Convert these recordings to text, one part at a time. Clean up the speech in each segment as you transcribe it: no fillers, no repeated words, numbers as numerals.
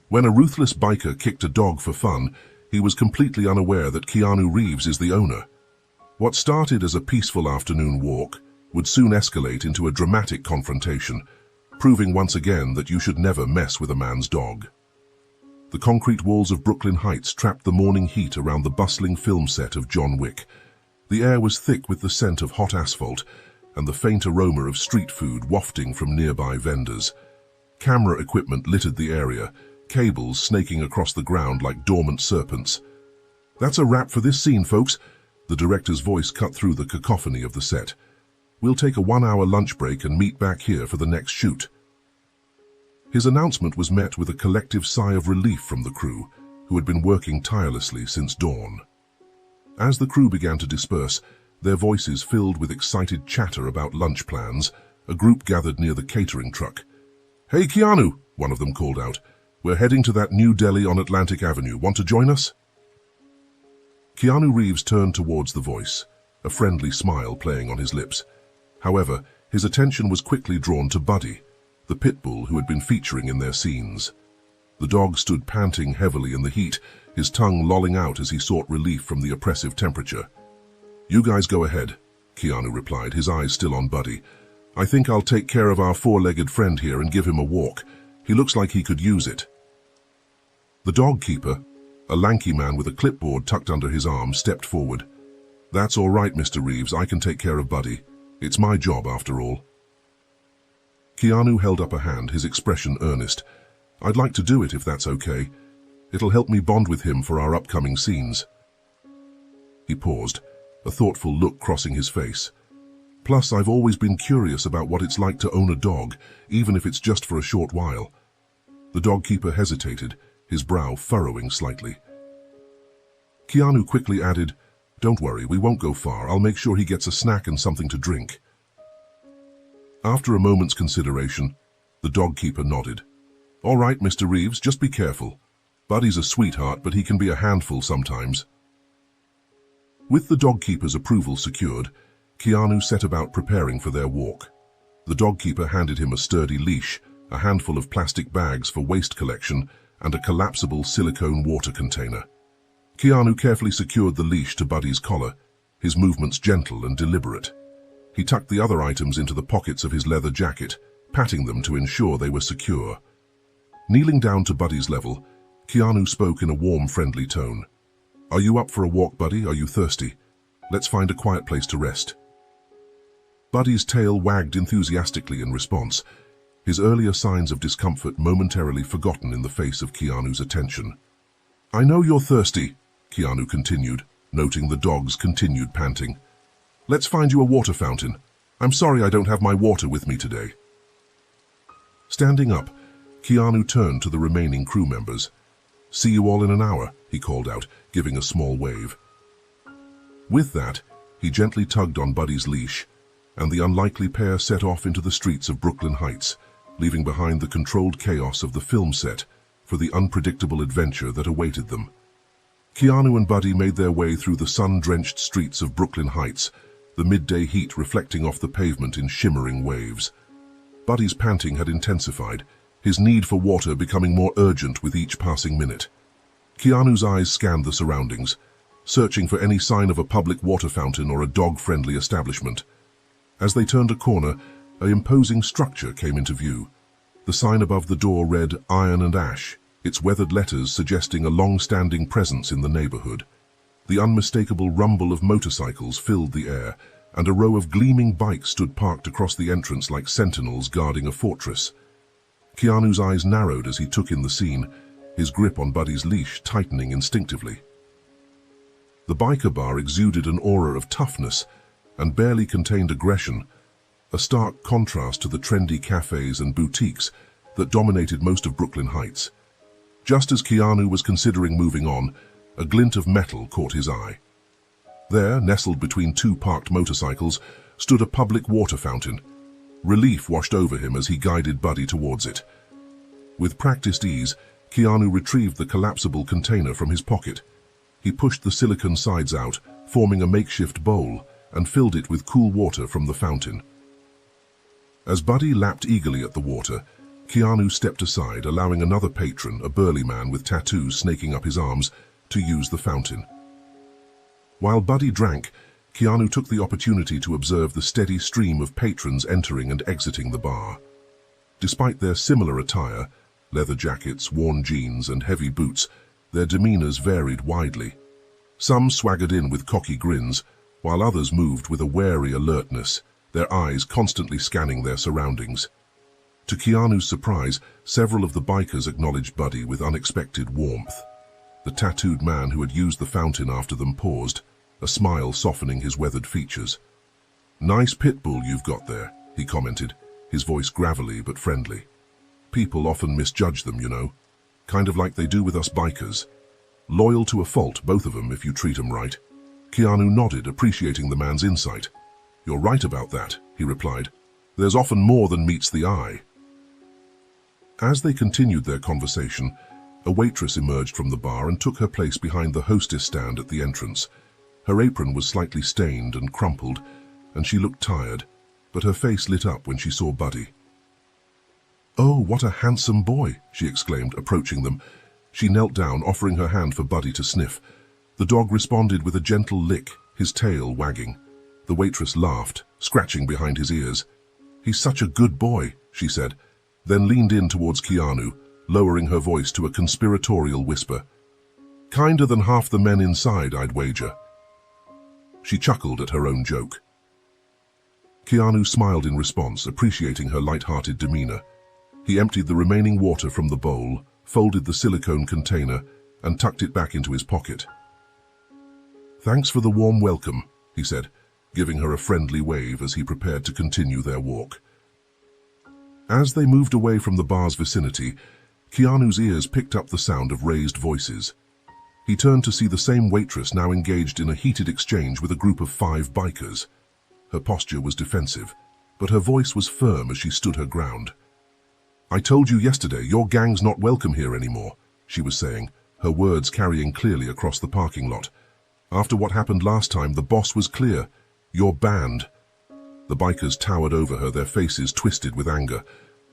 When a ruthless biker kicked a dog for fun, he was completely unaware that Keanu Reeves is the owner. What started as a peaceful afternoon walk would soon escalate into a dramatic confrontation, proving once again that you should never mess with a man's dog. The concrete walls of Brooklyn Heights trapped the morning heat around the bustling film set of John Wick. The air was thick with the scent of hot asphalt and the faint aroma of street food wafting from nearby vendors. Camera equipment littered the area, cables snaking across the ground like dormant serpents. "That's a wrap for this scene, folks," the director's voice cut through the cacophony of the set. "We'll take a 1-hour lunch break and meet back here for the next shoot." His announcement was met with a collective sigh of relief from the crew, who had been working tirelessly since dawn. As the crew began to disperse, their voices filled with excited chatter about lunch plans, a group gathered near the catering truck. "Hey Keanu," one of them called out, "we're heading to that new deli on Atlantic Avenue. Want to join us?" Keanu Reeves turned towards the voice, a friendly smile playing on his lips. However, his attention was quickly drawn to Buddy, the pit bull who had been featuring in their scenes. The dog stood panting heavily in the heat, his tongue lolling out as he sought relief from the oppressive temperature. "You guys go ahead," Keanu replied, his eyes still on Buddy. "I think I'll take care of our four-legged friend here and give him a walk. He looks like he could use it." The dog keeper, a lanky man with a clipboard tucked under his arm, stepped forward. "That's all right, Mr. Reeves. I can take care of Buddy. It's my job, after all." Keanu held up a hand, his expression earnest. "I'd like to do it if that's okay. It'll help me bond with him for our upcoming scenes." He paused, a thoughtful look crossing his face. "Plus, I've always been curious about what it's like to own a dog, even if it's just for a short while." The dog keeper hesitated, his brow furrowing slightly. Keanu quickly added, "Don't worry, we won't go far. I'll make sure he gets a snack and something to drink." After a moment's consideration, the dog keeper nodded. "All right, Mr. Reeves, just be careful. Buddy's a sweetheart, but he can be a handful sometimes." With the dog keeper's approval secured, Keanu set about preparing for their walk. The dog keeper handed him a sturdy leash, a handful of plastic bags for waste collection, and a collapsible silicone water container. Keanu carefully secured the leash to Buddy's collar, his movements gentle and deliberate. He tucked the other items into the pockets of his leather jacket, patting them to ensure they were secure. Kneeling down to Buddy's level, Keanu spoke in a warm, friendly tone. "Are you up for a walk, Buddy? Are you thirsty? Let's find a quiet place to rest." Buddy's tail wagged enthusiastically in response, his earlier signs of discomfort momentarily forgotten in the face of Keanu's attention. "I know you're thirsty," Keanu continued, noting the dog's continued panting. "Let's find you a water fountain. I'm sorry I don't have my water with me today." Standing up, Keanu turned to the remaining crew members. "See you all in an hour," he called out, giving a small wave. With that, he gently tugged on Buddy's leash, and the unlikely pair set off into the streets of Brooklyn Heights, leaving behind the controlled chaos of the film set for the unpredictable adventure that awaited them. Keanu and Buddy made their way through the sun-drenched streets of Brooklyn Heights, the midday heat reflecting off the pavement in shimmering waves. Buddy's panting had intensified, his need for water becoming more urgent with each passing minute. Keanu's eyes scanned the surroundings, searching for any sign of a public water fountain or a dog-friendly establishment. As they turned a corner, an imposing structure came into view. The sign above the door read "Iron and Ash," its weathered letters suggesting a long-standing presence in the neighborhood. The unmistakable rumble of motorcycles filled the air, and a row of gleaming bikes stood parked across the entrance like sentinels guarding a fortress. Keanu's eyes narrowed as he took in the scene, his grip on Buddy's leash tightening instinctively. The biker bar exuded an aura of toughness and barely contained aggression, a stark contrast to the trendy cafes and boutiques that dominated most of Brooklyn Heights. Just as Keanu was considering moving on, a glint of metal caught his eye. There, nestled between two parked motorcycles, stood a public water fountain. Relief washed over him as he guided Buddy towards it. With practiced ease, Keanu retrieved the collapsible container from his pocket. He pushed the silicone sides out, forming a makeshift bowl, and filled it with cool water from the fountain. As Buddy lapped eagerly at the water, Keanu stepped aside, allowing another patron, a burly man with tattoos snaking up his arms, to use the fountain. While Buddy drank, Keanu took the opportunity to observe the steady stream of patrons entering and exiting the bar. Despite their similar attire, leather jackets, worn jeans, and heavy boots, their demeanors varied widely. Some swaggered in with cocky grins, while others moved with a wary alertness, their eyes constantly scanning their surroundings. To Keanu's surprise, several of the bikers acknowledged Buddy with unexpected warmth. The tattooed man who had used the fountain after them paused, a smile softening his weathered features. "Nice pit bull you've got there," he commented, his voice gravelly but friendly. "People often misjudge them, you know. Kind of like they do with us bikers. Loyal to a fault, both of them, if you treat them right." Keanu nodded, appreciating the man's insight. "You're right about that," he replied. "There's often more than meets the eye." As they continued their conversation, a waitress emerged from the bar and took her place behind the hostess stand at the entrance. Her apron was slightly stained and crumpled, and she looked tired, but her face lit up when she saw Buddy. "Oh, what a handsome boy," she exclaimed, approaching them. She knelt down, offering her hand for Buddy to sniff. The dog responded with a gentle lick, his tail wagging. The waitress laughed, scratching behind his ears. "He's such a good boy," she said, then leaned in towards Keanu, lowering her voice to a conspiratorial whisper. "Kinder than half the men inside, I'd wager." She chuckled at her own joke. Keanu smiled in response, appreciating her light-hearted demeanor. He emptied the remaining water from the bowl, folded the silicone container, and tucked it back into his pocket. "Thanks for the warm welcome," he said, giving her a friendly wave as he prepared to continue their walk. As they moved away from the bar's vicinity, Keanu's ears picked up the sound of raised voices. He turned to see the same waitress now engaged in a heated exchange with a group of 5 bikers. Her posture was defensive, but her voice was firm as she stood her ground. "I told you yesterday, your gang's not welcome here anymore," she was saying, her words carrying clearly across the parking lot. "After what happened last time, the boss was clear. You're banned." The bikers towered over her, their faces twisted with anger.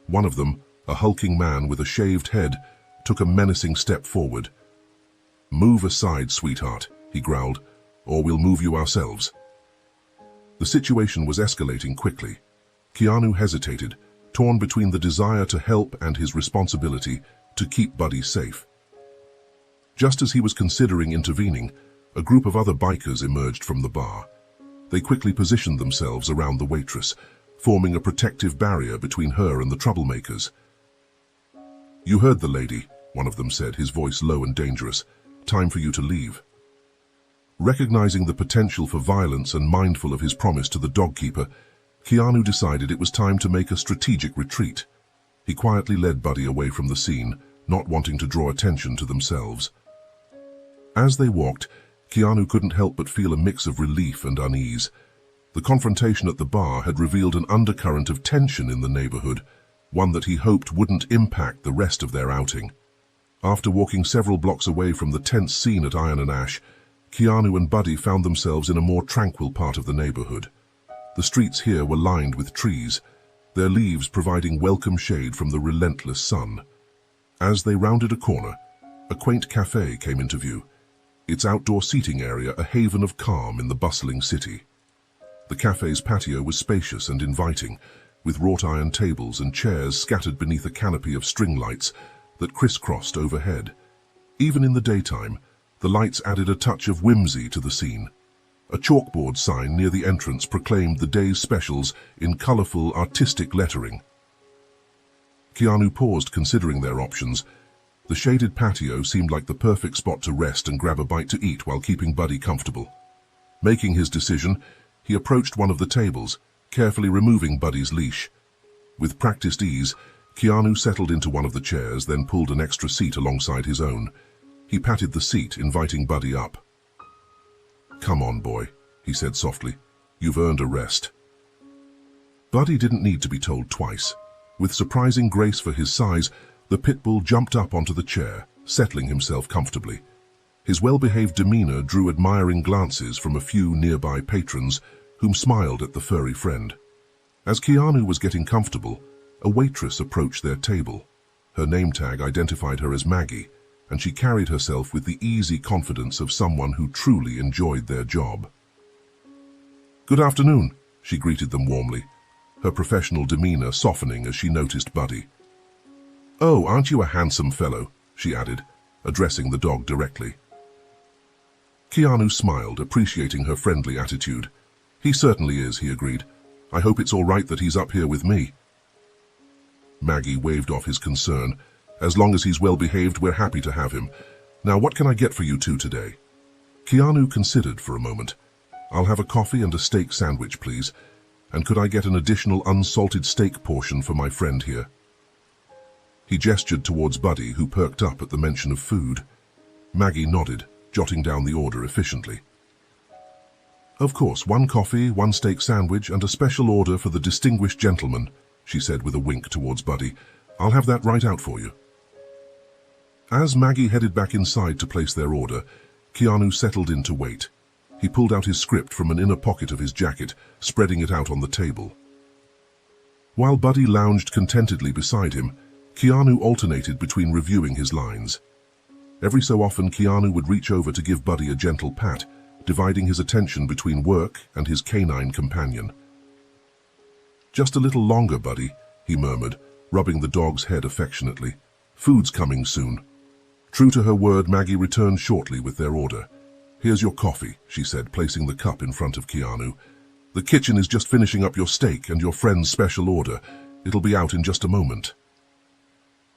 One of them, a hulking man with a shaved head, took a menacing step forward. "Move aside, sweetheart," he growled, "or we'll move you ourselves." The situation was escalating quickly. Keanu hesitated, torn between the desire to help and his responsibility to keep Buddy safe. Just as he was considering intervening, a group of other bikers emerged from the bar. They quickly positioned themselves around the waitress, forming a protective barrier between her and the troublemakers. "You heard the lady," one of them said, his voice low and dangerous. "Time for you to leave." Recognizing the potential for violence and mindful of his promise to the dog keeper, Keanu decided it was time to make a strategic retreat. He quietly led Buddy away from the scene, not wanting to draw attention to themselves. As they walked, Keanu couldn't help but feel a mix of relief and unease. The confrontation at the bar had revealed an undercurrent of tension in the neighborhood, one that he hoped wouldn't impact the rest of their outing. After walking several blocks away from the tense scene at Iron and Ash, Keanu and Buddy found themselves in a more tranquil part of the neighborhood. The streets here were lined with trees, their leaves providing welcome shade from the relentless sun. As they rounded a corner, a quaint cafe came into view, its outdoor seating area a haven of calm in the bustling city. The cafe's patio was spacious and inviting, with wrought iron tables and chairs scattered beneath a canopy of string lights that crisscrossed overhead. Even in the daytime, the lights added a touch of whimsy to the scene. A chalkboard sign near the entrance proclaimed the day's specials in colorful, artistic lettering. Keanu paused, considering their options. The shaded patio seemed like the perfect spot to rest and grab a bite to eat while keeping Buddy comfortable. Making his decision, he approached one of the tables, carefully removing Buddy's leash. With practiced ease, Keanu settled into one of the chairs, then pulled an extra seat alongside his own. He patted the seat, inviting Buddy up. "Come on, boy," he said softly. "You've earned a rest." Buddy didn't need to be told twice. With surprising grace for his size, the pit bull jumped up onto the chair, settling himself comfortably. His well-behaved demeanor drew admiring glances from a few nearby patrons whom smiled at the furry friend. As Keanu was getting comfortable, a waitress approached their table. Her name tag identified her as Maggie, and she carried herself with the easy confidence of someone who truly enjoyed their job. "Good afternoon," she greeted them warmly, her professional demeanor softening as she noticed Buddy. "Oh, aren't you a handsome fellow?" she added, addressing the dog directly. Keanu smiled, appreciating her friendly attitude. "He certainly is," he agreed. "I hope it's all right that he's up here with me." Maggie waved off his concern. "As long as he's well behaved, we're happy to have him. Now, what can I get for you two today?" Keanu considered for a moment. "I'll have a coffee and a steak sandwich, please. And could I get an additional unsalted steak portion for my friend here?" He gestured towards Buddy, who perked up at the mention of food. Maggie nodded, jotting down the order efficiently. "Of course, 1 coffee, 1 steak sandwich, and a special order for the distinguished gentleman," she said with a wink towards Buddy. "I'll have that right out for you." As Maggie headed back inside to place their order, Keanu settled in to wait. He pulled out his script from an inner pocket of his jacket, spreading it out on the table. While Buddy lounged contentedly beside him, Keanu alternated between reviewing his lines. Every so often, Keanu would reach over to give Buddy a gentle pat, dividing his attention between work and his canine companion. "Just a little longer, Buddy," he murmured, rubbing the dog's head affectionately. "Food's coming soon." True to her word, Maggie returned shortly with their order. "Here's your coffee," she said, placing the cup in front of Keanu. "The kitchen is just finishing up your steak and your friend's special order. It'll be out in just a moment."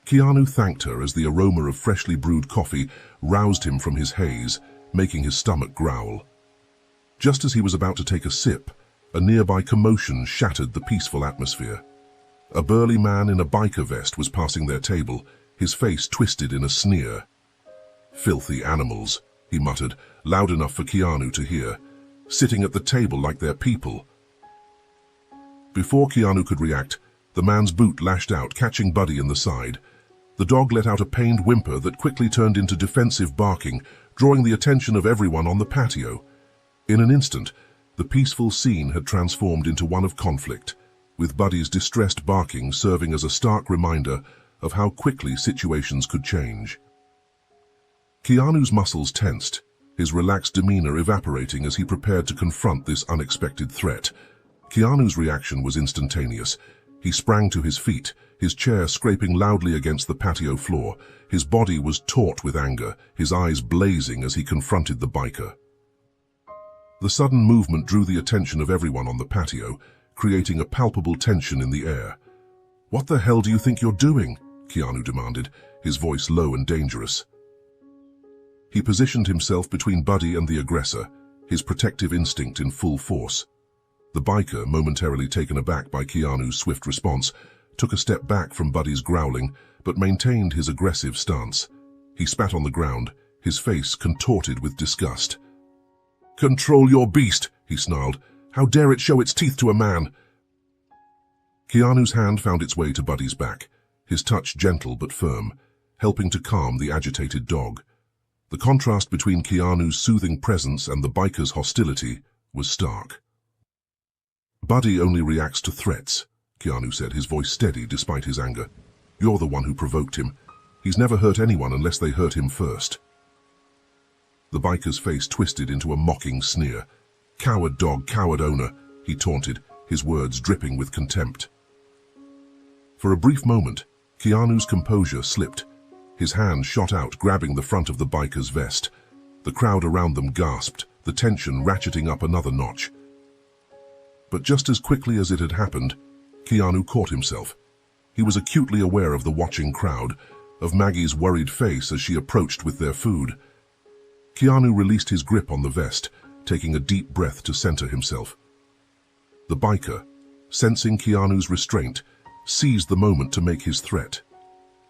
Keanu thanked her as the aroma of freshly brewed coffee roused him from his haze, making his stomach growl. Just as he was about to take a sip, a nearby commotion shattered the peaceful atmosphere. A burly man in a biker vest was passing their table, his face twisted in a sneer. "Filthy animals," he muttered, loud enough for Keanu to hear. "Sitting at the table like they're people." Before Keanu could react, the man's boot lashed out, catching Buddy in the side. The dog let out a pained whimper that quickly turned into defensive barking, drawing the attention of everyone on the patio. In an instant, the peaceful scene had transformed into one of conflict, with Buddy's distressed barking serving as a stark reminder of how quickly situations could change. Keanu's muscles tensed, his relaxed demeanor evaporating as he prepared to confront this unexpected threat. Keanu's reaction was instantaneous. He sprang to his feet, his chair scraping loudly against the patio floor. His body was taut with anger, his eyes blazing as he confronted the biker. The sudden movement drew the attention of everyone on the patio, creating a palpable tension in the air. "What the hell do you think you're doing?" Keanu demanded, his voice low and dangerous. He positioned himself between Buddy and the aggressor, his protective instinct in full force. The biker, momentarily taken aback by Keanu's swift response, took a step back from Buddy's growling, but maintained his aggressive stance. He spat on the ground, his face contorted with disgust. "Control your beast," he snarled. "How dare it show its teeth to a man?" Keanu's hand found its way to Buddy's back, his touch gentle but firm, helping to calm the agitated dog. The contrast between Keanu's soothing presence and the biker's hostility was stark. "Buddy only reacts to threats," Keanu said, his voice steady despite his anger. "You're the one who provoked him. He's never hurt anyone unless they hurt him first." The biker's face twisted into a mocking sneer. "Coward dog, coward owner," he taunted, his words dripping with contempt. For a brief moment, Keanu's composure slipped. His hand shot out, grabbing the front of the biker's vest. The crowd around them gasped, the tension ratcheting up another notch. But just as quickly as it had happened, Keanu caught himself. He was acutely aware of the watching crowd, of Maggie's worried face as she approached with their food. Keanu released his grip on the vest, taking a deep breath to center himself. The biker, sensing Keanu's restraint, seized the moment to make his threat.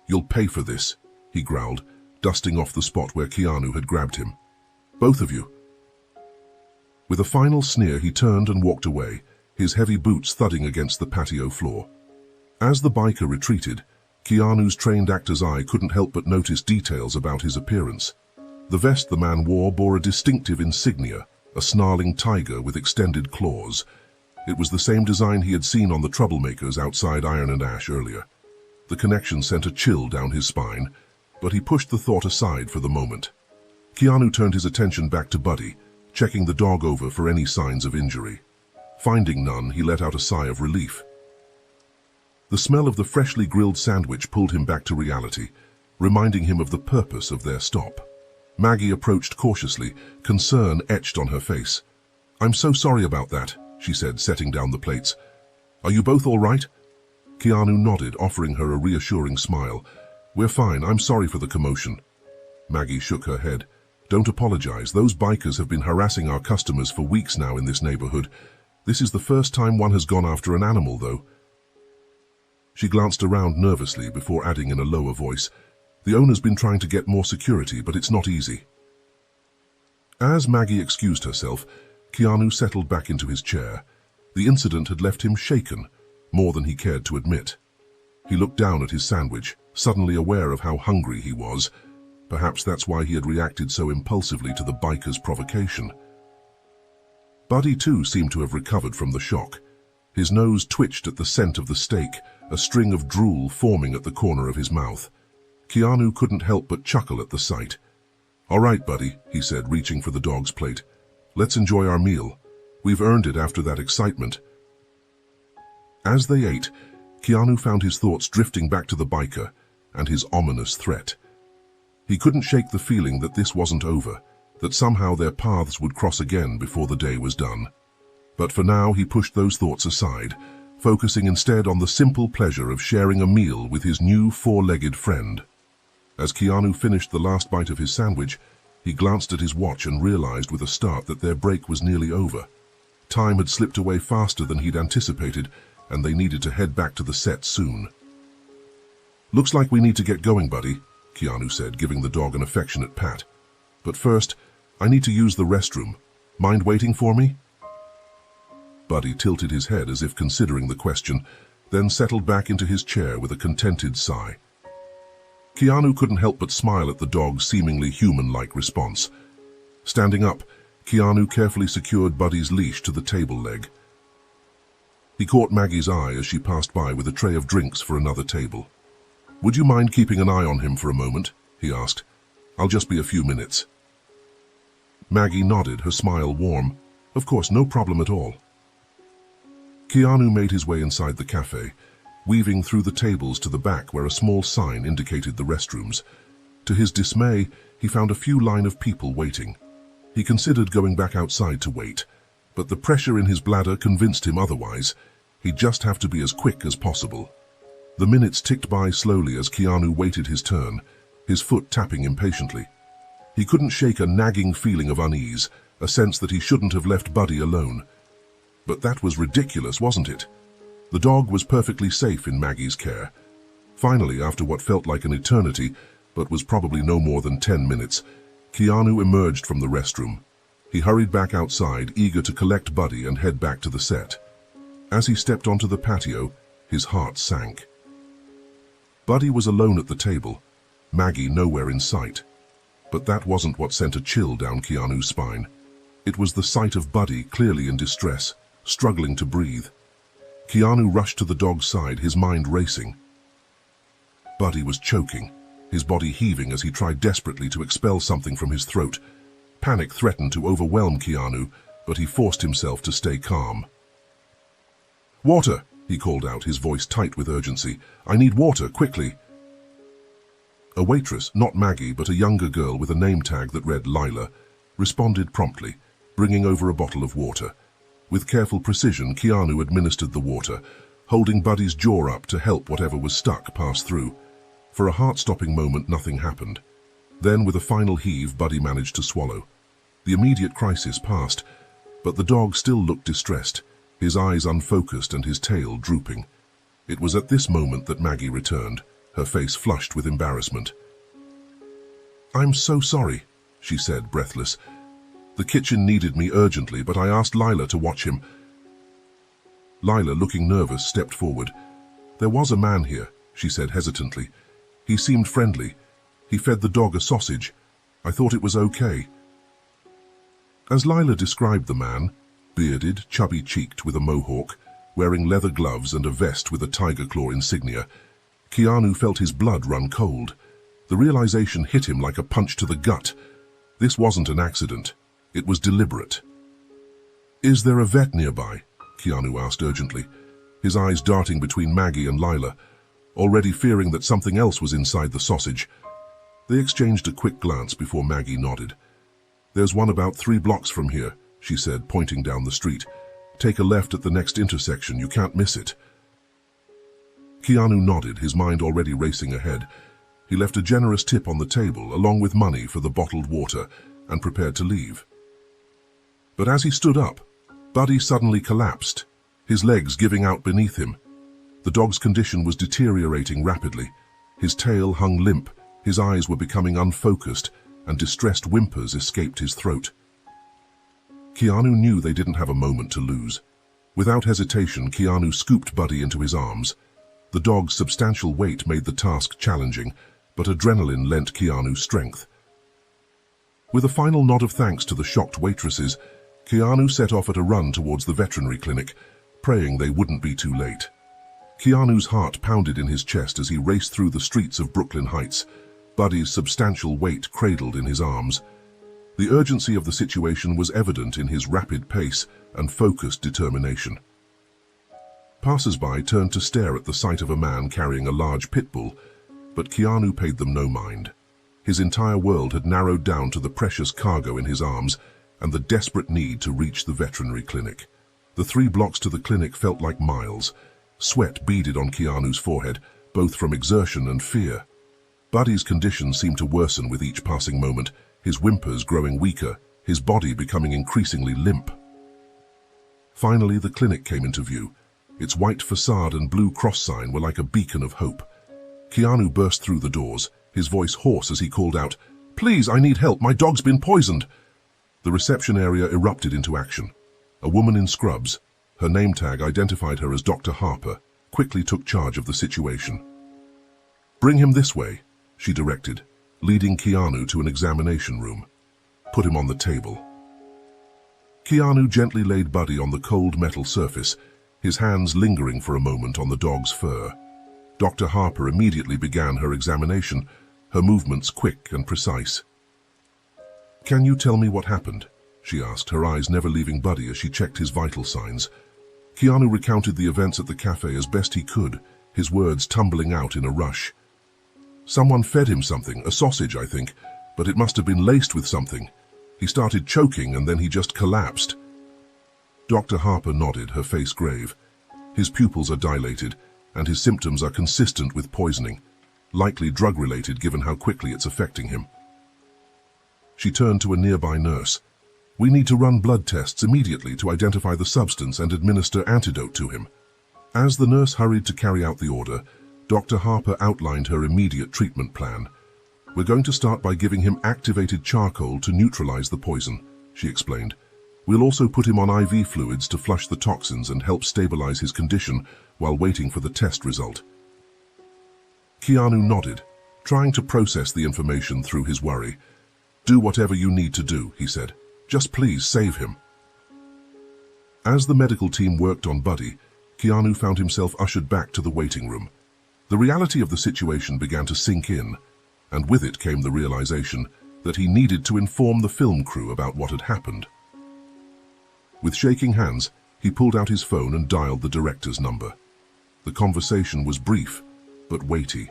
"You'll pay for this," he growled, dusting off the spot where Keanu had grabbed him. "Both of you." With a final sneer, he turned and walked away, his heavy boots thudding against the patio floor. As the biker retreated, Keanu's trained actor's eye couldn't help but notice details about his appearance. The vest the man wore bore a distinctive insignia, a snarling tiger with extended claws. It was the same design he had seen on the troublemakers outside Iron and Ash earlier. The connection sent a chill down his spine, but he pushed the thought aside for the moment. Keanu turned his attention back to Buddy, checking the dog over for any signs of injury. Finding none, he let out a sigh of relief. The smell of the freshly grilled sandwich pulled him back to reality, reminding him of the purpose of their stop. Maggie approached cautiously, concern etched on her face. "I'm so sorry about that," she said, setting down the plates. "Are you both all right?" Keanu nodded, offering her a reassuring smile. "We're fine, I'm sorry for the commotion." Maggie shook her head. "Don't apologize. Those bikers have been harassing our customers for weeks now in this neighborhood. This is the first time one has gone after an animal, though." She glanced around nervously before adding in a lower voice, "The owner's been trying to get more security, but it's not easy." As Maggie excused herself, Keanu settled back into his chair. The incident had left him shaken, more than he cared to admit. He looked down at his sandwich, suddenly aware of how hungry he was. Perhaps that's why he had reacted so impulsively to the biker's provocation. Buddy, too, seemed to have recovered from the shock. His nose twitched at the scent of the steak, a string of drool forming at the corner of his mouth. Keanu couldn't help but chuckle at the sight. "All right, Buddy," he said, reaching for the dog's plate. "Let's enjoy our meal. We've earned it after that excitement." As they ate, Keanu found his thoughts drifting back to the biker and his ominous threat. He couldn't shake the feeling that this wasn't over, that somehow their paths would cross again before the day was done. But for now, he pushed those thoughts aside, focusing instead on the simple pleasure of sharing a meal with his new four-legged friend. As Keanu finished the last bite of his sandwich, he glanced at his watch and realized with a start that their break was nearly over. Time had slipped away faster than he'd anticipated, and they needed to head back to the set soon. "Looks like we need to get going, Buddy," Keanu said, giving the dog an affectionate pat. "But first, I need to use the restroom. Mind waiting for me?" Buddy tilted his head as if considering the question, then settled back into his chair with a contented sigh. Keanu couldn't help but smile at the dog's seemingly human-like response. Standing up, Keanu carefully secured Buddy's leash to the table leg. He caught Maggie's eye as she passed by with a tray of drinks for another table. "Would you mind keeping an eye on him for a moment?" he asked. "I'll just be a few minutes." Maggie nodded, her smile warm. "Of course, no problem at all." Keanu made his way inside the cafe, weaving through the tables to the back where a small sign indicated the restrooms. To his dismay, he found a few line of people waiting. He considered going back outside to wait, but the pressure in his bladder convinced him otherwise. He'd just have to be as quick as possible. The minutes ticked by slowly as Keanu waited his turn, his foot tapping impatiently. He couldn't shake a nagging feeling of unease, a sense that he shouldn't have left Buddy alone. But that was ridiculous, wasn't it? The dog was perfectly safe in Maggie's care. Finally, after what felt like an eternity, but was probably no more than 10 minutes, Keanu emerged from the restroom. He hurried back outside, eager to collect Buddy and head back to the set. As he stepped onto the patio, his heart sank. Buddy was alone at the table, Maggie nowhere in sight. But that wasn't what sent a chill down Keanu's spine. It was the sight of Buddy clearly in distress, struggling to breathe. Keanu rushed to the dog's side, his mind racing. Buddy was choking, his body heaving as he tried desperately to expel something from his throat. Panic threatened to overwhelm Keanu, but he forced himself to stay calm. "Water!" he called out, his voice tight with urgency. "I need water, quickly!" A waitress, not Maggie, but a younger girl with a name tag that read Lila, responded promptly, bringing over a bottle of water. With careful precision, Keanu administered the water, holding Buddy's jaw up to help whatever was stuck pass through. For a heart-stopping moment, nothing happened. Then, with a final heave, Buddy managed to swallow. The immediate crisis passed, but the dog still looked distressed, his eyes unfocused and his tail drooping. It was at this moment that Maggie returned, her face flushed with embarrassment. "I'm so sorry," she said, breathless. "The kitchen needed me urgently, but I asked Lila to watch him." Lila, looking nervous, stepped forward. "There was a man here," she said hesitantly. "He seemed friendly. He fed the dog a sausage. I thought it was okay." As Lila described the man, bearded, chubby-cheeked with a mohawk, wearing leather gloves and a vest with a tiger claw insignia. Keanu felt his blood run cold. The realization hit him like a punch to the gut. This wasn't an accident. It was deliberate. "Is there a vet nearby?" Keanu asked urgently, his eyes darting between Maggie and Lila, already fearing that something else was inside the sausage. They exchanged a quick glance before Maggie nodded. "There's one about 3 blocks from here," she said, pointing down the street. "Take a left at the next intersection. You can't miss it." Keanu nodded, his mind already racing ahead. He left a generous tip on the table, along with money for the bottled water, and prepared to leave. But as he stood up, Buddy suddenly collapsed, his legs giving out beneath him. The dog's condition was deteriorating rapidly. His tail hung limp, his eyes were becoming unfocused, and distressed whimpers escaped his throat. Keanu knew they didn't have a moment to lose. Without hesitation, Keanu scooped Buddy into his arms. The dog's substantial weight made the task challenging, but adrenaline lent Keanu strength. With a final nod of thanks to the shocked waitresses, Keanu set off at a run towards the veterinary clinic, praying they wouldn't be too late. Keanu's heart pounded in his chest as he raced through the streets of Brooklyn Heights, Buddy's substantial weight cradled in his arms. The urgency of the situation was evident in his rapid pace and focused determination. Passers-by turned to stare at the sight of a man carrying a large pit bull, but Keanu paid them no mind. His entire world had narrowed down to the precious cargo in his arms and the desperate need to reach the veterinary clinic. The 3 blocks to the clinic felt like miles. Sweat beaded on Keanu's forehead, both from exertion and fear. Buddy's condition seemed to worsen with each passing moment, his whimpers growing weaker, his body becoming increasingly limp. Finally, the clinic came into view. Its white facade and blue cross sign were like a beacon of hope. Keanu burst through the doors, his voice hoarse as he called out, "Please, I need help, my dog's been poisoned." The reception area erupted into action. A woman in scrubs, her name tag identified her as Dr. Harper, quickly took charge of the situation. "Bring him this way," she directed, leading Keanu to an examination room. "Put him on the table." Keanu gently laid Buddy on the cold metal surface, his hands lingering for a moment on the dog's fur. Dr. Harper immediately began her examination, her movements quick and precise. "Can you tell me what happened?" she asked, her eyes never leaving Buddy as she checked his vital signs. Keanu recounted the events at the cafe as best he could, his words tumbling out in a rush. "Someone fed him something, a sausage, I think, but it must have been laced with something. He started choking and then he just collapsed." Dr. Harper nodded, her face grave. "His pupils are dilated, and his symptoms are consistent with poisoning, likely drug-related given how quickly it's affecting him." She turned to a nearby nurse. "We need to run blood tests immediately to identify the substance and administer antidote to him." As the nurse hurried to carry out the order, Dr. Harper outlined her immediate treatment plan. "We're going to start by giving him activated charcoal to neutralize the poison," she explained. "We'll also put him on IV fluids to flush the toxins and help stabilize his condition while waiting for the test result." Keanu nodded, trying to process the information through his worry. "Do whatever you need to do," he said. "Just please save him." As the medical team worked on Buddy, Keanu found himself ushered back to the waiting room. The reality of the situation began to sink in, and with it came the realization that he needed to inform the film crew about what had happened. With shaking hands, he pulled out his phone and dialed the director's number. The conversation was brief, but weighty.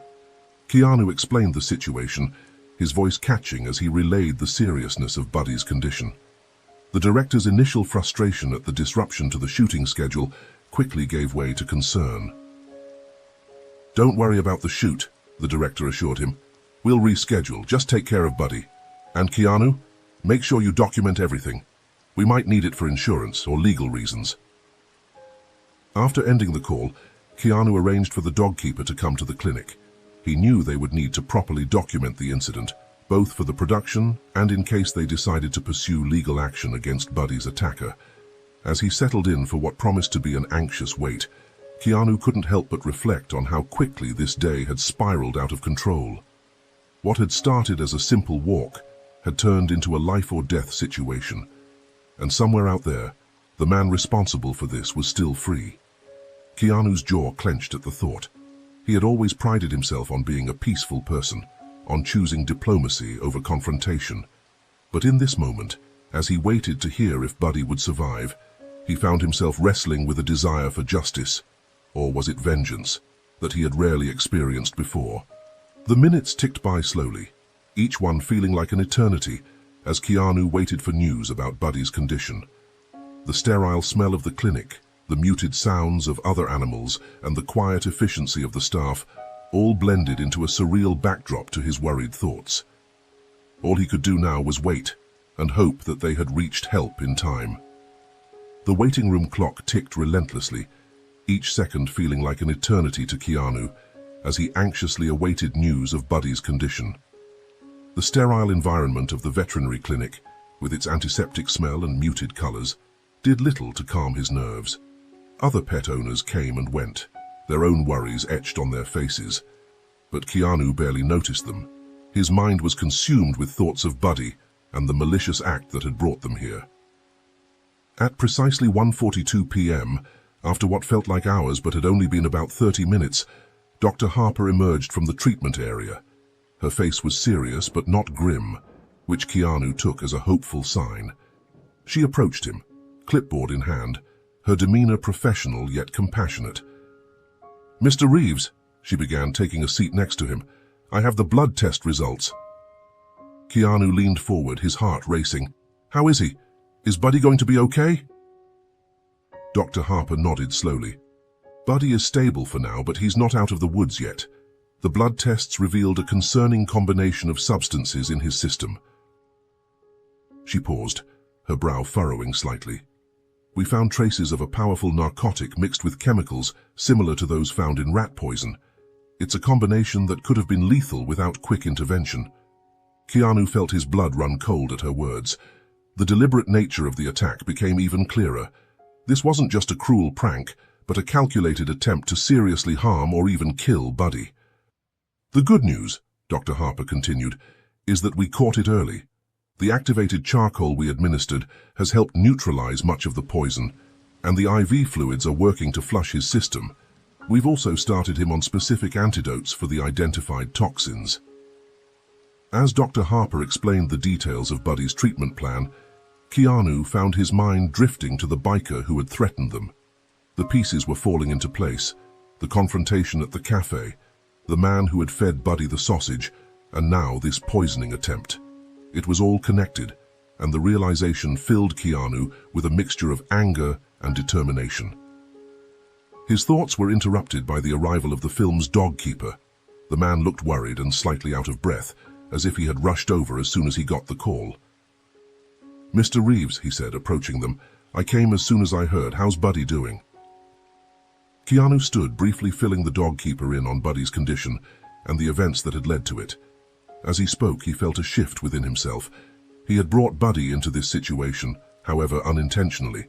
Keanu explained the situation, his voice catching as he relayed the seriousness of Buddy's condition. The director's initial frustration at the disruption to the shooting schedule quickly gave way to concern. "Don't worry about the shoot," the director assured him. "We'll reschedule, just take care of Buddy. And Keanu, make sure you document everything. We might need it for insurance or legal reasons." After ending the call, Keanu arranged for the dog keeper to come to the clinic. He knew they would need to properly document the incident, both for the production and in case they decided to pursue legal action against Buddy's attacker. As he settled in for what promised to be an anxious wait, Keanu couldn't help but reflect on how quickly this day had spiraled out of control. What had started as a simple walk had turned into a life-or-death situation, and somewhere out there, The man responsible for this was still free. Keanu's jaw clenched at the thought. He had always prided himself on being a peaceful person, on choosing diplomacy over confrontation. But in this moment, as he waited to hear if Buddy would survive, he found himself wrestling with a desire for justice, or was it vengeance, that he had rarely experienced before. The minutes ticked by slowly, each one feeling like an eternity, as Keanu waited for news about Buddy's condition. The sterile smell of the clinic, the muted sounds of other animals, and the quiet efficiency of the staff all blended into a surreal backdrop to his worried thoughts. All he could do now was wait and hope that they had reached help in time. The waiting room clock ticked relentlessly, each second feeling like an eternity to Keanu as he anxiously awaited news of Buddy's condition. The sterile environment of the veterinary clinic, with its antiseptic smell and muted colors, did little to calm his nerves. Other pet owners came and went, their own worries etched on their faces. But Keanu barely noticed them. His mind was consumed with thoughts of Buddy and the malicious act that had brought them here. At precisely 1:42 p.m., after what felt like hours but had only been about 30 minutes, Dr. Harper emerged from the treatment area. Her face was serious but not grim, which Keanu took as a hopeful sign. She approached him, clipboard in hand, her demeanor professional yet compassionate. "Mr. Reeves," she began, taking a seat next to him, "I have the blood test results." Keanu leaned forward, his heart racing. "How is he? Is Buddy going to be okay?" Dr. Harper nodded slowly. "Buddy is stable for now, but he's not out of the woods yet. The blood tests revealed a concerning combination of substances in his system." She paused, her brow furrowing slightly. "We found traces of a powerful narcotic mixed with chemicals similar to those found in rat poison. It's a combination that could have been lethal without quick intervention." Keanu felt his blood run cold at her words. The deliberate nature of the attack became even clearer. This wasn't just a cruel prank, but a calculated attempt to seriously harm or even kill Buddy. "The good news," Dr. Harper continued, "is that we caught it early. The activated charcoal we administered has helped neutralize much of the poison, and the IV fluids are working to flush his system. We've also started him on specific antidotes for the identified toxins." As Dr. Harper explained the details of Buddy's treatment plan, Keanu found his mind drifting to the biker who had threatened them. The pieces were falling into place: the confrontation at the cafe, the man who had fed Buddy the sausage, and now this poisoning attempt. It was all connected, and the realization filled Keanu with a mixture of anger and determination. His thoughts were interrupted by the arrival of the film's dog keeper. The man looked worried and slightly out of breath, as if he had rushed over as soon as he got the call. "Mr. Reeves," he said, approaching them, "I came as soon as I heard. How's Buddy doing?" Keanu stood, briefly filling the dog keeper in on Buddy's condition and the events that had led to it. As he spoke, he felt a shift within himself. He had brought Buddy into this situation, however unintentionally,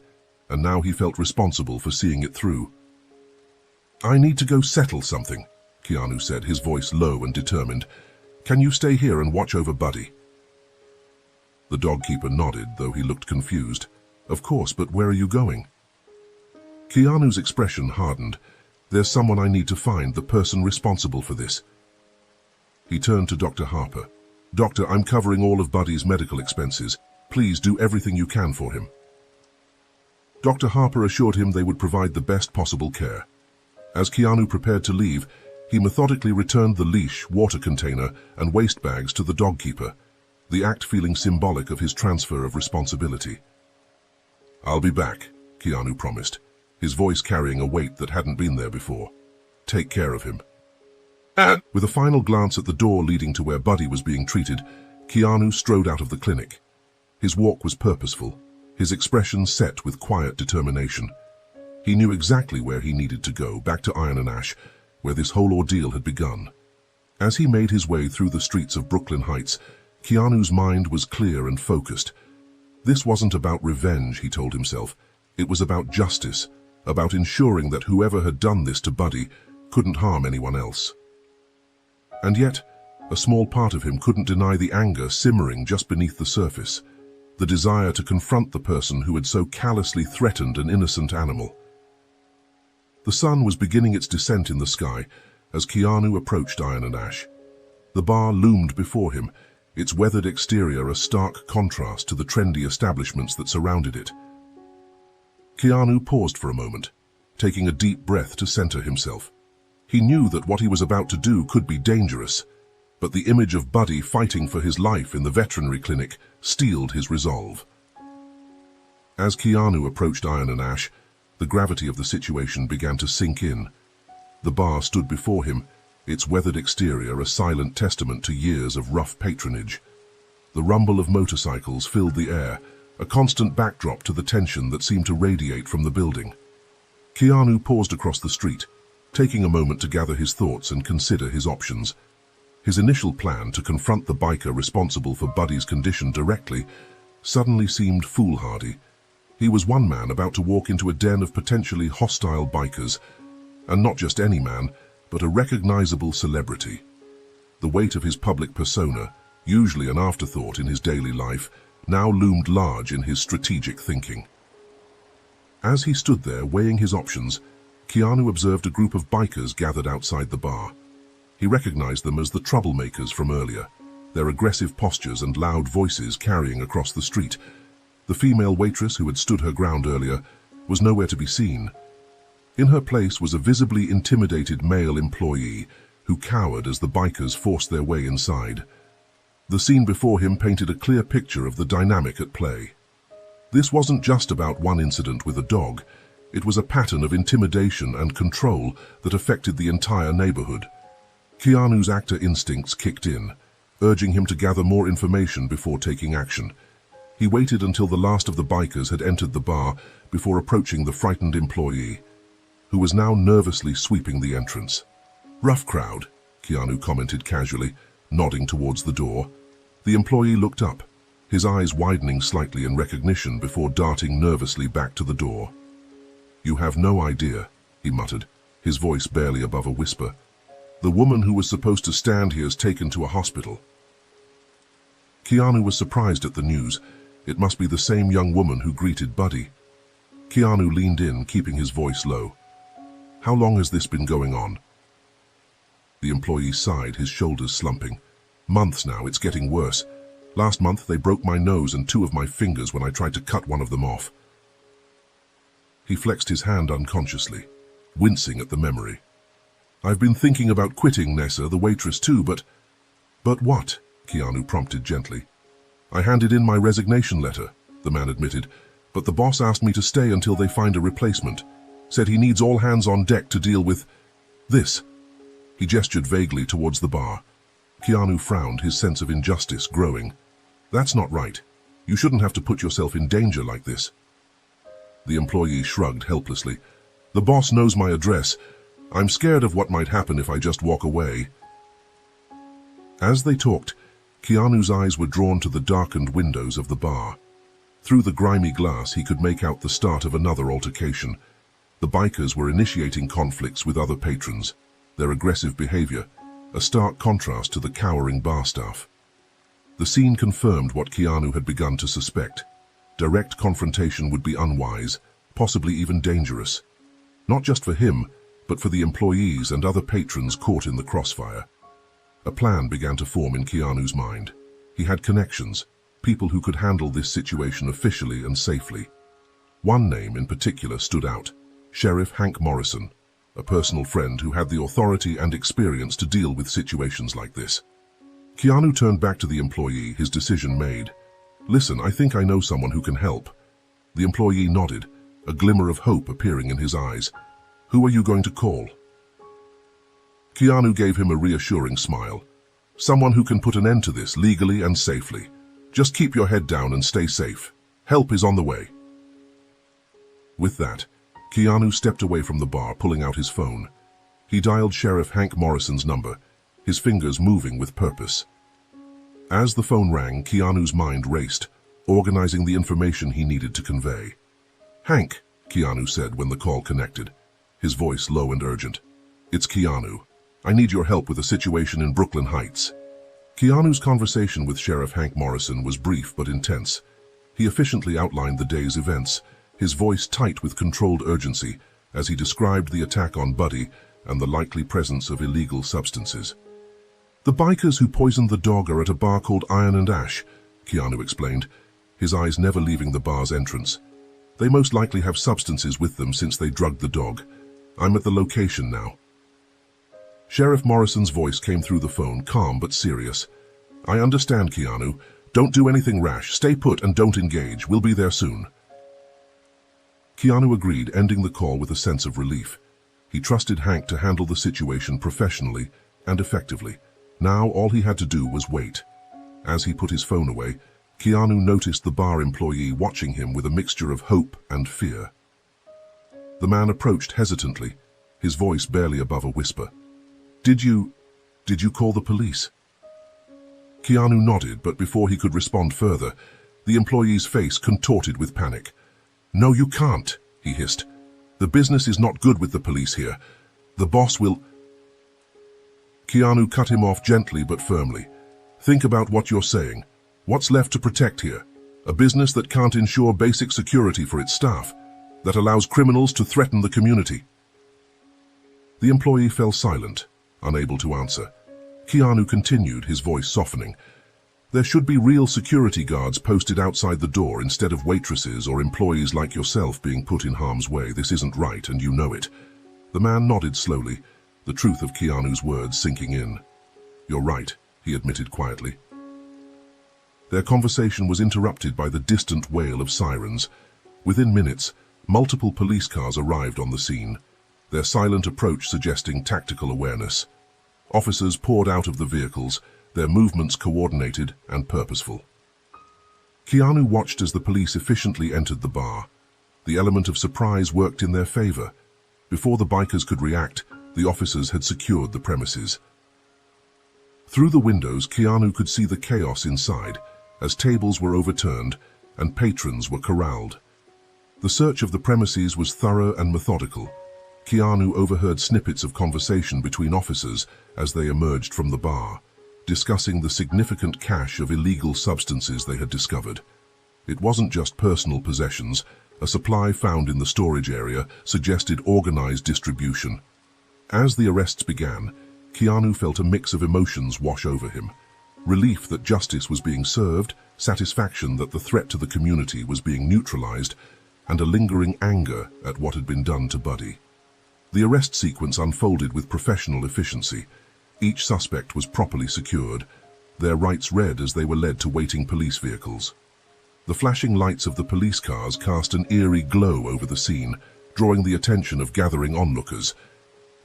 and now he felt responsible for seeing it through. "I need to go settle something," Keanu said, his voice low and determined. "Can you stay here and watch over Buddy?" The dog keeper nodded, though he looked confused. "Of course, but where are you going?" Keanu's expression hardened. "There's someone I need to find, the person responsible for this." He turned to Dr. Harper. "Doctor, I'm covering all of Buddy's medical expenses. Please do everything you can for him." Dr. Harper assured him they would provide the best possible care. As Keanu prepared to leave, he methodically returned the leash, water container, and waste bags to the dog keeper, the act feeling symbolic of his transfer of responsibility. "I'll be back," Keanu promised, his voice carrying a weight that hadn't been there before. "Take care of him." With a final glance at the door leading to where Buddy was being treated, Keanu strode out of the clinic. His walk was purposeful, his expression set with quiet determination. He knew exactly where he needed to go, back to Iron and Ash, where this whole ordeal had begun. As he made his way through the streets of Brooklyn Heights, Keanu's mind was clear and focused. This wasn't about revenge, he told himself. It was about justice, about ensuring that whoever had done this to Buddy couldn't harm anyone else. And yet, a small part of him couldn't deny the anger simmering just beneath the surface. the desire to confront the person who had so callously threatened an innocent animal. The sun was beginning its descent in the sky as Keanu approached Iron and Ash. The bar loomed before him, its weathered exterior a stark contrast to the trendy establishments that surrounded it. Keanu paused for a moment, taking a deep breath to center himself. He knew that what he was about to do could be dangerous, but the image of Buddy fighting for his life in the veterinary clinic steeled his resolve. As Keanu approached Iron and Ash, the gravity of the situation began to sink in. The bar stood before him, its weathered exterior a silent testament to years of rough patronage. The rumble of motorcycles filled the air, a constant backdrop to the tension that seemed to radiate from the building. Keanu paused across the street, taking a moment to gather his thoughts and consider his options. His initial plan to confront the biker responsible for Buddy's condition directly suddenly seemed foolhardy. He was one man about to walk into a den of potentially hostile bikers, and not just any man, but a recognizable celebrity. The weight of his public persona, usually an afterthought in his daily life, now loomed large in his strategic thinking. As he stood there weighing his options, Keanu observed a group of bikers gathered outside the bar. He recognized them as the troublemakers from earlier, their aggressive postures and loud voices carrying across the street. The female waitress who had stood her ground earlier was nowhere to be seen. In her place was a visibly intimidated male employee who cowered as the bikers forced their way inside. The scene before him painted a clear picture of the dynamic at play. This wasn't just about one incident with a dog. It was a pattern of intimidation and control that affected the entire neighborhood. Keanu's actor instincts kicked in, urging him to gather more information before taking action. He waited until the last of the bikers had entered the bar before approaching the frightened employee, who was now nervously sweeping the entrance. "Rough crowd," Keanu commented casually, nodding towards the door. The employee looked up, his eyes widening slightly in recognition before darting nervously back to the door. "You have no idea," he muttered, his voice barely above a whisper. "The woman who was supposed to stand here is taken to a hospital." Keanu was surprised at the news. It must be the same young woman who greeted Buddy. Keanu leaned in, keeping his voice low. "How long has this been going on?" The employee sighed, his shoulders slumping. "Months now, it's getting worse. Last month they broke my nose and 2 of my fingers when I tried to cut one of them off." He flexed his hand unconsciously, wincing at the memory. "I've been thinking about quitting, Nessa, the waitress too, but..." "But what?" Keanu prompted gently. "I handed in my resignation letter," the man admitted, "but the boss asked me to stay until they find a replacement. Said he needs all hands on deck to deal with this." He gestured vaguely towards the bar. Keanu frowned, his sense of injustice growing. "That's not right. You shouldn't have to put yourself in danger like this." The employee shrugged helplessly. "The boss knows my address. I'm scared of what might happen if I just walk away." As they talked, Keanu's eyes were drawn to the darkened windows of the bar. Through the grimy glass, he could make out the start of another altercation. The bikers were initiating conflicts with other patrons, their aggressive behavior a stark contrast to the cowering bar staff. The scene confirmed what Keanu had begun to suspect. Direct confrontation would be unwise, possibly even dangerous. Not just for him, but for the employees and other patrons caught in the crossfire. A plan began to form in Keanu's mind. He had connections, people who could handle this situation officially and safely. One name in particular stood out: Sheriff Hank Morrison, a personal friend who had the authority and experience to deal with situations like this. Keanu turned back to the employee, his decision made. "Listen, I think I know someone who can help." The employee nodded, a glimmer of hope appearing in his eyes. "Who are you going to call?" Keanu gave him a reassuring smile. "Someone who can put an end to this legally and safely. Just keep your head down and stay safe. Help is on the way." With that, Keanu stepped away from the bar, pulling out his phone. He dialed Sheriff Hank Morrison's number, his fingers moving with purpose. As the phone rang, Keanu's mind raced, organizing the information he needed to convey. "Hank," Keanu said when the call connected, his voice low and urgent. "It's Keanu. I need your help with a situation in Brooklyn Heights." Keanu's conversation with Sheriff Hank Morrison was brief but intense. He efficiently outlined the day's events, his voice tight with controlled urgency, as he described the attack on Buddy and the likely presence of illegal substances. "The bikers who poisoned the dog are at a bar called Iron and Ash," Keanu explained, his eyes never leaving the bar's entrance. "They most likely have substances with them since they drugged the dog. I'm at the location now." Sheriff Morrison's voice came through the phone, calm but serious. "I understand, Keanu. Don't do anything rash. Stay put and don't engage. We'll be there soon." Keanu agreed, ending the call with a sense of relief. He trusted Hank to handle the situation professionally and effectively. Now all he had to do was wait. As he put his phone away, Keanu noticed the bar employee watching him with a mixture of hope and fear. The man approached hesitantly, his voice barely above a whisper. Did you call the police?" Keanu nodded, but before he could respond further, the employee's face contorted with panic. "No, you can't," he hissed. "The business is not good with the police here. The boss will—" Keanu cut him off gently but firmly. "Think about what you're saying. What's left to protect here? A business that can't ensure basic security for its staff, that allows criminals to threaten the community." The employee fell silent, unable to answer. Keanu continued, his voice softening. "There should be real security guards posted outside the door instead of waitresses or employees like yourself being put in harm's way. This isn't right, and you know it." The man nodded slowly, the truth of Keanu's words sinking in. "You're right," he admitted quietly. Their conversation was interrupted by the distant wail of sirens. Within minutes, multiple police cars arrived on the scene, their silent approach suggesting tactical awareness. Officers poured out of the vehicles, their movements coordinated and purposeful. Keanu watched as the police efficiently entered the bar. The element of surprise worked in their favor. Before the bikers could react, the officers had secured the premises. Through the windows, Keanu could see the chaos inside, as tables were overturned and patrons were corralled. The search of the premises was thorough and methodical. Keanu overheard snippets of conversation between officers as they emerged from the bar, discussing the significant cache of illegal substances they had discovered. It wasn't just personal possessions. A supply found in the storage area suggested organized distribution. As the arrests began, Keanu felt a mix of emotions wash over him. Relief that justice was being served, satisfaction that the threat to the community was being neutralized, and a lingering anger at what had been done to Buddy. The arrest sequence unfolded with professional efficiency. Each suspect was properly secured, their rights read as they were led to waiting police vehicles. The flashing lights of the police cars cast an eerie glow over the scene, drawing the attention of gathering onlookers.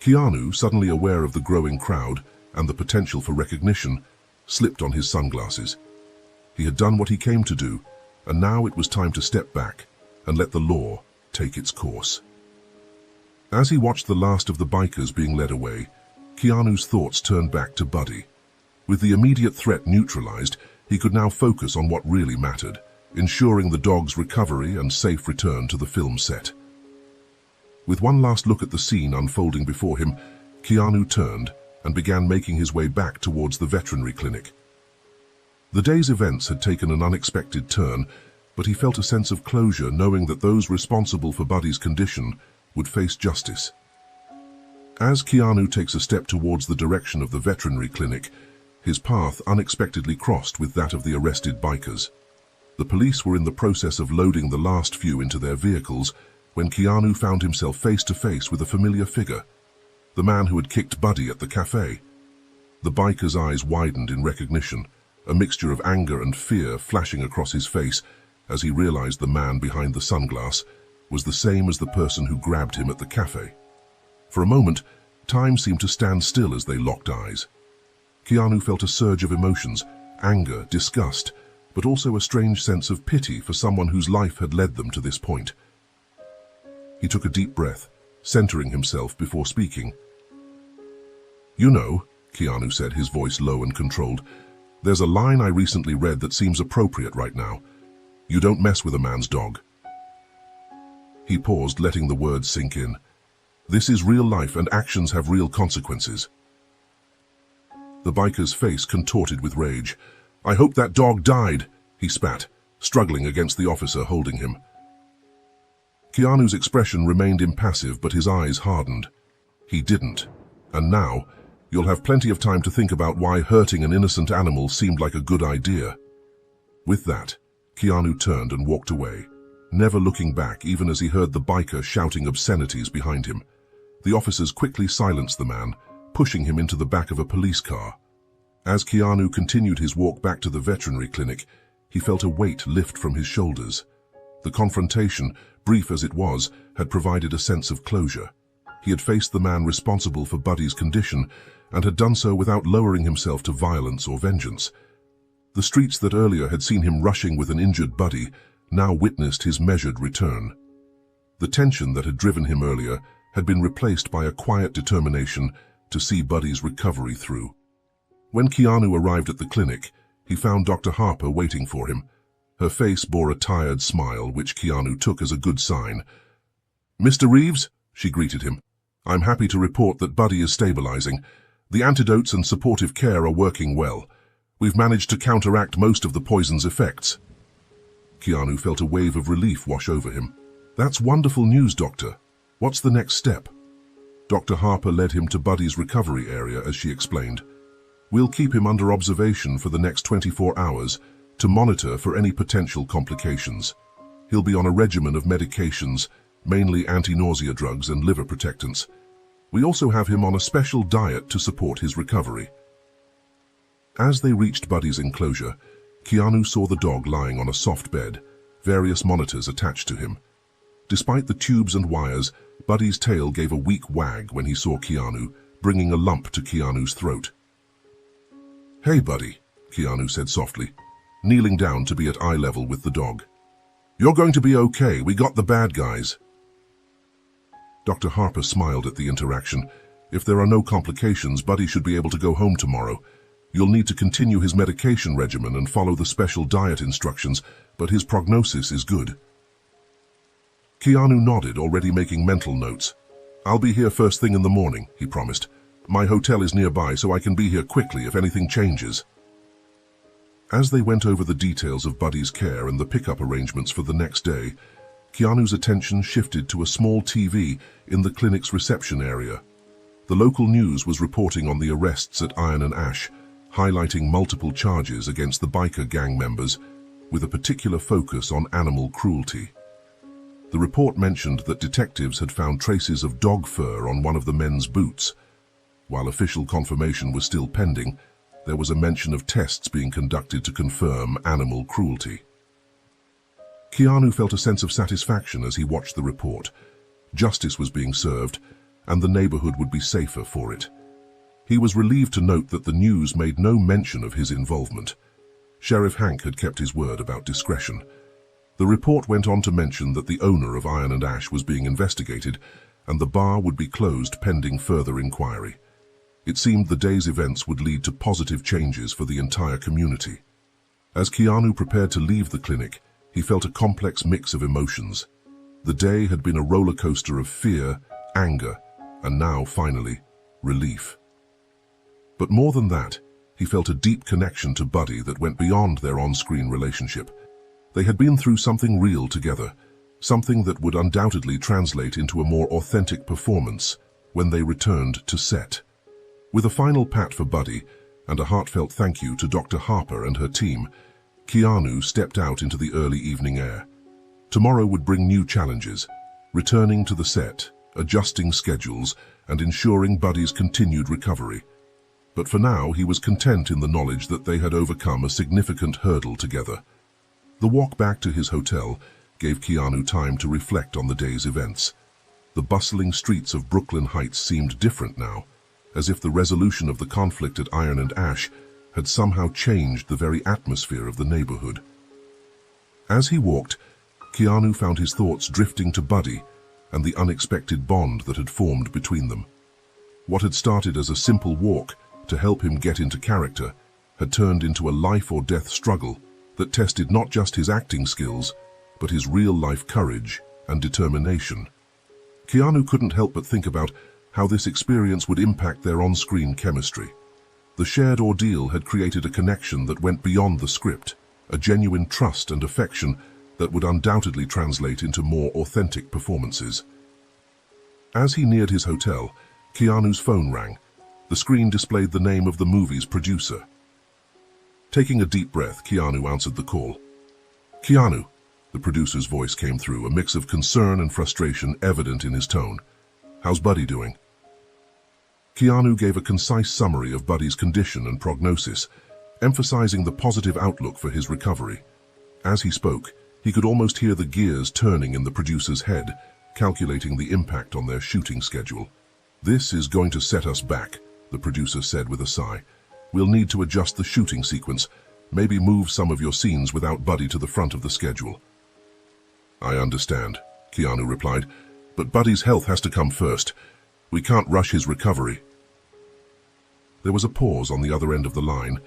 Keanu, suddenly aware of the growing crowd and the potential for recognition, slipped on his sunglasses. He had done what he came to do, and now it was time to step back and let the law take its course. As he watched the last of the bikers being led away, Keanu's thoughts turned back to Buddy. With the immediate threat neutralized, he could now focus on what really mattered, ensuring the dog's recovery and safe return to the film set. With one last look at the scene unfolding before him, Keanu turned and began making his way back towards the veterinary clinic. The day's events had taken an unexpected turn, but he felt a sense of closure knowing that those responsible for Buddy's condition would face justice. As Keanu takes a step towards the direction of the veterinary clinic, his path unexpectedly crossed with that of the arrested bikers. The police were in the process of loading the last few into their vehicles when Keanu found himself face to face with a familiar figure, the man who had kicked Buddy at the cafe. The biker's eyes widened in recognition, a mixture of anger and fear flashing across his face as he realized the man behind the sunglass was the same as the person who grabbed him at the cafe. For a moment, time seemed to stand still as they locked eyes. Keanu felt a surge of emotions, anger, disgust, but also a strange sense of pity for someone whose life had led them to this point. He took a deep breath, centering himself before speaking. "You know," Keanu said, his voice low and controlled, "there's a line I recently read that seems appropriate right now. You don't mess with a man's dog." He paused, letting the words sink in. "This is real life and actions have real consequences." The biker's face contorted with rage. "I hope that dog died," he spat, struggling against the officer holding him. Keanu's expression remained impassive, but his eyes hardened. He didn't. And now, you'll have plenty of time to think about why hurting an innocent animal seemed like a good idea. With that, Keanu turned and walked away, never looking back even as he heard the biker shouting obscenities behind him. The officers quickly silenced the man, pushing him into the back of a police car. As Keanu continued his walk back to the veterinary clinic, he felt a weight lift from his shoulders. The confrontation, brief as it was, had provided a sense of closure. He had faced the man responsible for Buddy's condition and had done so without lowering himself to violence or vengeance. The streets that earlier had seen him rushing with an injured Buddy now witnessed his measured return. The tension that had driven him earlier had been replaced by a quiet determination to see Buddy's recovery through. When Keanu arrived at the clinic, he found Dr. Harper waiting for him. Her face bore a tired smile, which Keanu took as a good sign. "Mr. Reeves," she greeted him, "I'm happy to report that Buddy is stabilizing. The antidotes and supportive care are working well. We've managed to counteract most of the poison's effects." Keanu felt a wave of relief wash over him. "That's wonderful news, Doctor. What's the next step?" Dr. Harper led him to Buddy's recovery area, as she explained. "We'll keep him under observation for the next 24 hours to monitor for any potential complications. He'll be on a regimen of medications, mainly anti-nausea drugs and liver protectants. We also have him on a special diet to support his recovery." As they reached Buddy's enclosure, Keanu saw the dog lying on a soft bed, various monitors attached to him. Despite the tubes and wires, Buddy's tail gave a weak wag when he saw Keanu, bringing a lump to Keanu's throat. "Hey, Buddy," Keanu said softly, kneeling down to be at eye level with the dog. "You're going to be okay. We got the bad guys." Dr. Harper smiled at the interaction. "If there are no complications, Buddy should be able to go home tomorrow. You'll need to continue his medication regimen and follow the special diet instructions, but his prognosis is good." Keanu nodded, already making mental notes. "I'll be here first thing in the morning," he promised. "My hotel is nearby, so I can be here quickly if anything changes." As they went over the details of Buddy's care and the pickup arrangements for the next day, Keanu's attention shifted to a small TV in the clinic's reception area. The local news was reporting on the arrests at Iron and Ash, highlighting multiple charges against the biker gang members, with a particular focus on animal cruelty. The report mentioned that detectives had found traces of dog fur on one of the men's boots. While official confirmation was still pending, there was a mention of tests being conducted to confirm animal cruelty. Keanu felt a sense of satisfaction as he watched the report. Justice was being served, and the neighborhood would be safer for it. He was relieved to note that the news made no mention of his involvement. Sheriff Hank had kept his word about discretion. The report went on to mention that the owner of Iron and Ash was being investigated, and the bar would be closed pending further inquiry. It seemed the day's events would lead to positive changes for the entire community. As Keanu prepared to leave the clinic, he felt a complex mix of emotions. The day had been a roller coaster of fear, anger, and now, finally, relief. But more than that, he felt a deep connection to Buddy that went beyond their on-screen relationship. They had been through something real together, something that would undoubtedly translate into a more authentic performance when they returned to set. With a final pat for Buddy and a heartfelt thank you to Dr. Harper and her team, Keanu stepped out into the early evening air. Tomorrow would bring new challenges, returning to the set, adjusting schedules, and ensuring Buddy's continued recovery. But for now, he was content in the knowledge that they had overcome a significant hurdle together. The walk back to his hotel gave Keanu time to reflect on the day's events. The bustling streets of Brooklyn Heights seemed different now, as if the resolution of the conflict at Iron and Ash had somehow changed the very atmosphere of the neighborhood. As he walked, Keanu found his thoughts drifting to Buddy and the unexpected bond that had formed between them. What had started as a simple walk to help him get into character had turned into a life-or-death struggle that tested not just his acting skills, but his real-life courage and determination. Keanu couldn't help but think about how this experience would impact their on-screen chemistry. The shared ordeal had created a connection that went beyond the script, a genuine trust and affection that would undoubtedly translate into more authentic performances. As he neared his hotel, Keanu's phone rang. The screen displayed the name of the movie's producer. Taking a deep breath, Keanu answered the call. "Keanu," the producer's voice came through, a mix of concern and frustration evident in his tone. "How's Buddy doing?" Keanu gave a concise summary of Buddy's condition and prognosis, emphasizing the positive outlook for his recovery. As he spoke, he could almost hear the gears turning in the producer's head, calculating the impact on their shooting schedule. "This is going to set us back," the producer said with a sigh. "We'll need to adjust the shooting sequence, maybe move some of your scenes without Buddy to the front of the schedule." "I understand," Keanu replied, "but Buddy's health has to come first. We can't rush his recovery." There was a pause on the other end of the line,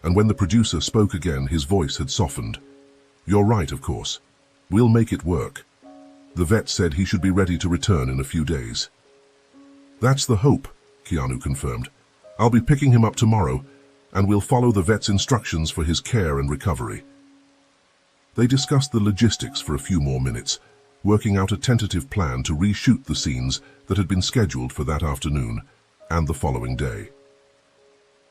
and when the producer spoke again, his voice had softened. "You're right, of course. We'll make it work. The vet said he should be ready to return in a few days." "That's the hope," Keanu confirmed. "I'll be picking him up tomorrow, and we'll follow the vet's instructions for his care and recovery." They discussed the logistics for a few more minutes, working out a tentative plan to reshoot the scenes that had been scheduled for that afternoon and the following day.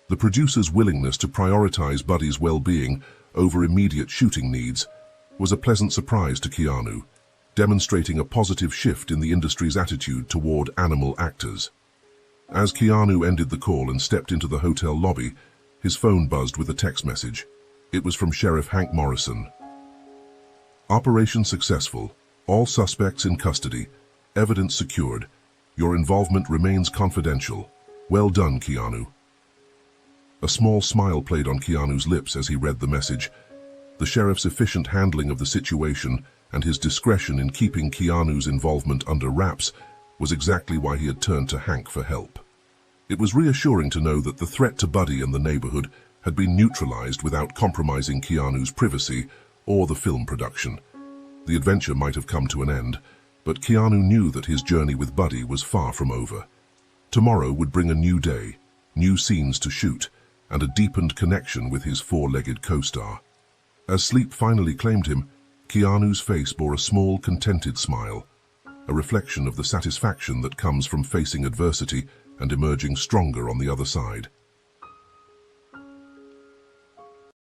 The producer's willingness to prioritize Buddy's well-being over immediate shooting needs was a pleasant surprise to Keanu, demonstrating a positive shift in the industry's attitude toward animal actors. As Keanu ended the call and stepped into the hotel lobby, his phone buzzed with a text message. It was from Sheriff Hank Morrison. "Operation successful. All suspects in custody. Evidence secured. Your involvement remains confidential. Well done, Keanu." A small smile played on Keanu's lips as he read the message. The sheriff's efficient handling of the situation and his discretion in keeping Keanu's involvement under wraps was exactly why he had turned to Hank for help. It was reassuring to know that the threat to Buddy and the neighborhood had been neutralized without compromising Keanu's privacy or the film production. The adventure might have come to an end, but Keanu knew that his journey with Buddy was far from over. Tomorrow would bring a new day, new scenes to shoot, and a deepened connection with his four-legged co-star. As sleep finally claimed him, Keanu's face bore a small, contented smile, a reflection of the satisfaction that comes from facing adversity and emerging stronger on the other side.